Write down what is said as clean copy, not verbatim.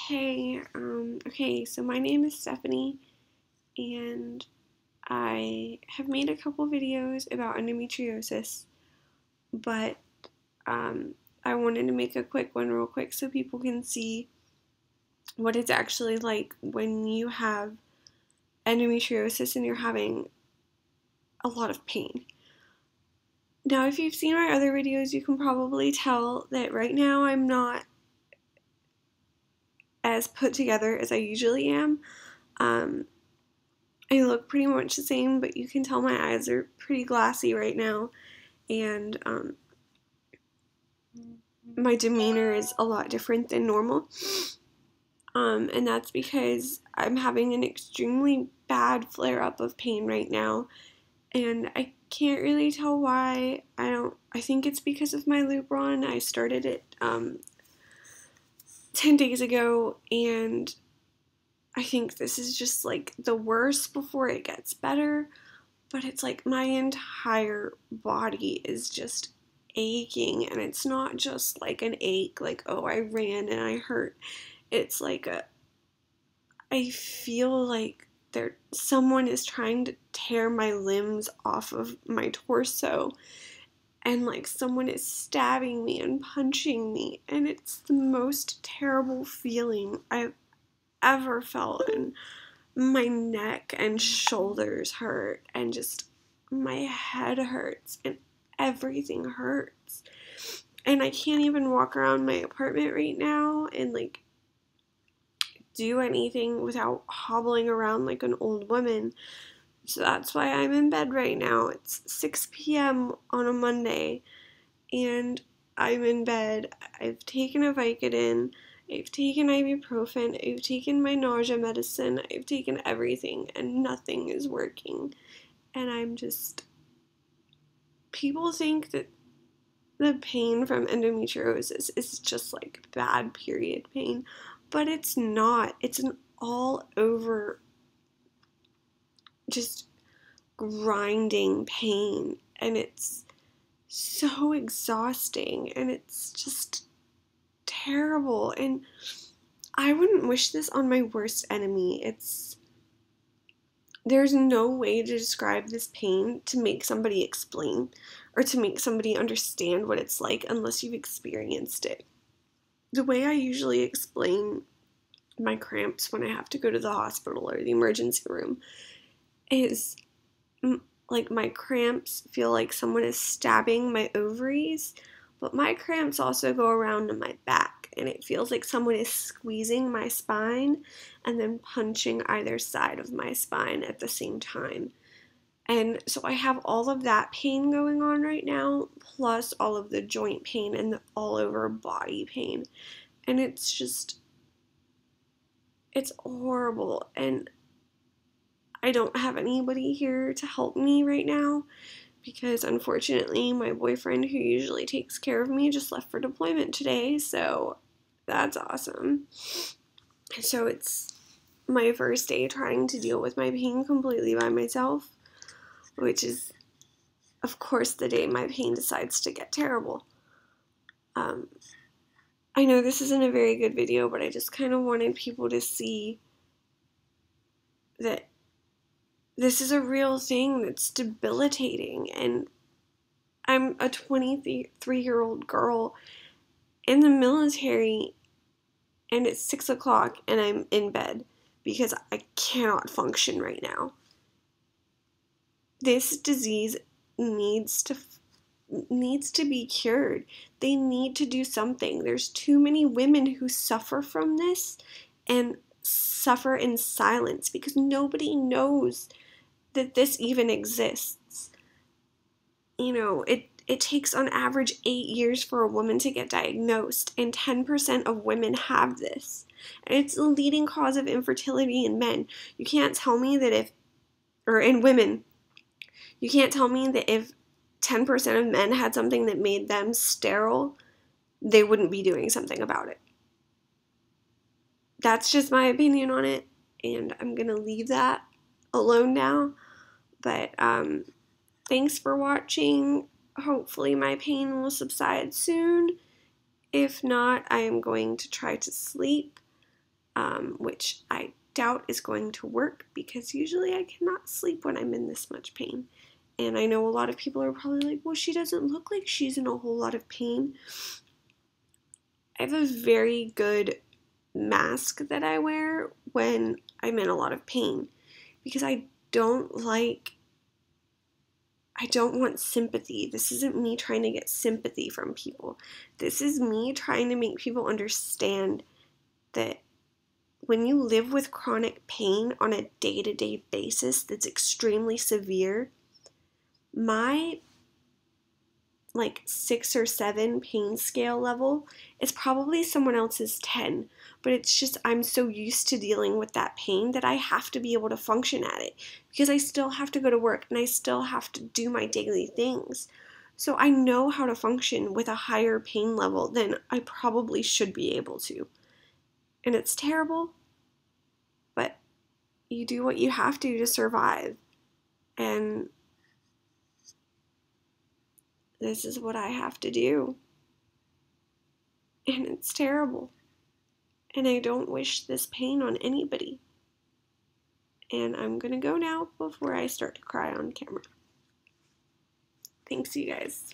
Hey, okay, so my name is Stephanie, and I have made a couple videos about endometriosis, but um, I wanted to make a quick one real quick so people can see what it's actually like when you have endometriosis and you're having a lot of pain. Now, if you've seen my other videos, you can probably tell that right now I'm not as put together as I usually am. Um, I look pretty much the same, but you can tell my eyes are pretty glassy right now, and my demeanor is a lot different than normal. And that's because I'm having an extremely bad flare-up of pain right now, and I can't really tell why. I think it's because of my lupron. I started it 10 days ago, and I think this is just like the worst before it gets better. But it's like my entire body is just aching, and it's not just like an ache, like, oh, I ran and I hurt. It's like I feel like someone is trying to tear my limbs off of my torso, and like someone is stabbing me and punching me, and it's the most terrible feeling I've ever felt. And my neck and shoulders hurt, and just my head hurts, and everything hurts. And I can't even walk around my apartment right now and like do anything without hobbling around like an old woman. So that's why I'm in bed right now. It's 6 p.m. on a Monday, and I'm in bed. I've taken a Vicodin, I've taken ibuprofen, I've taken my nausea medicine, I've taken everything, and nothing is working. And people think that the pain from endometriosis is just like bad period pain, but it's not. It's an all over, just grinding pain, and it's so exhausting, and it's just terrible. And I wouldn't wish this on my worst enemy. There's no way to describe this pain to make somebody explain or to make somebody understand what it's like unless you've experienced it. The way I usually explain my cramps when I have to go to the hospital or the emergency room is like my cramps feel like someone is stabbing my ovaries, but my cramps also go around to my back, and it feels like someone is squeezing my spine and then punching either side of my spine at the same time. And so I have all of that pain going on right now, plus all of the joint pain and the all over body pain. And it's horrible. And I don't have anybody here to help me right now because unfortunately my boyfriend, who usually takes care of me, just left for deployment today. So that's awesome. So it's my first day trying to deal with my pain completely by myself, which is, of course, the day my pain decides to get terrible. I know this isn't a very good video, but I just kind of wanted people to see that this is a real thing that's debilitating. And I'm a 23-year-old girl in the military, and it's 6 o'clock, and I'm in bed because I cannot function right now. This disease needs to be cured. They need to do something. There's too many women who suffer from this and suffer in silence because nobody knows that this even exists. You know, it takes on average 8 years for a woman to get diagnosed, and 10% of women have this. And it's the leading cause of infertility in men. You can't tell me that in women, you can't tell me that if 10% of men had something that made them sterile, they wouldn't be doing something about it. That's just my opinion on it, and I'm going to leave that alone now. But thanks for watching. Hopefully my pain will subside soon. If not, I am going to try to sleep. which I doubt is going to work because usually I cannot sleep when I'm in this much pain. And I know a lot of people are probably like, well, she doesn't look like she's in a whole lot of pain. I have a very good mask that I wear when I'm in a lot of pain because I don't want sympathy. This isn't me trying to get sympathy from people. This is me trying to make people understand that when you live with chronic pain on a day-to-day basis that's extremely severe, my 6 or 7 pain scale level is probably someone else's 10, but it's just I'm so used to dealing with that pain that I have to be able to function at it because I still have to go to work and I still have to do my daily things. So I know how to function with a higher pain level than I probably should be able to. And it's terrible, but you do what you have to survive. And this is what I have to do. And it's terrible. And I don't wish this pain on anybody. And I'm gonna go now before I start to cry on camera. Thanks, you guys.